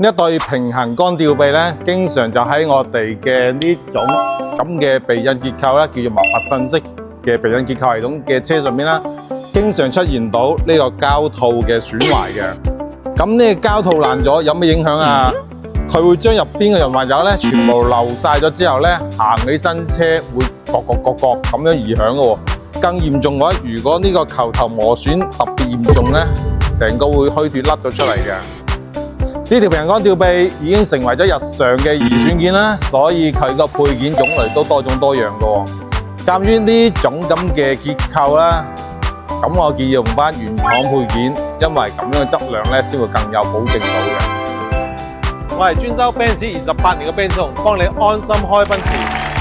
呢一對平衡杆吊臂咧，經常就喺我哋嘅呢種咁嘅避孕結構啦，叫做麥弗遜式嘅避孕結構系統嘅車上面啦，經常出現到呢個膠套嘅損壞嘅。咁呢個膠套爛咗有咩影響啊？佢會將入邊嘅潤滑油咧全部流晒咗之後咧，行起身車會各咁樣異響嘅喎。更嚴重嘅話，如果呢個球頭磨損特別嚴重咧，成個會虛脫甩咗出嚟嘅。呢條平衡杆吊臂已經成為咗日常嘅易選件啦，所以佢個配件種類都多種多樣嘅喎。鑑於呢種咁嘅結構啦，咁我建議用翻原廠配件，因為咁樣嘅質量咧先會更有保證到嘅。我係專修 Benz 28年嘅 Benz 熊，幫你安心開奔馳。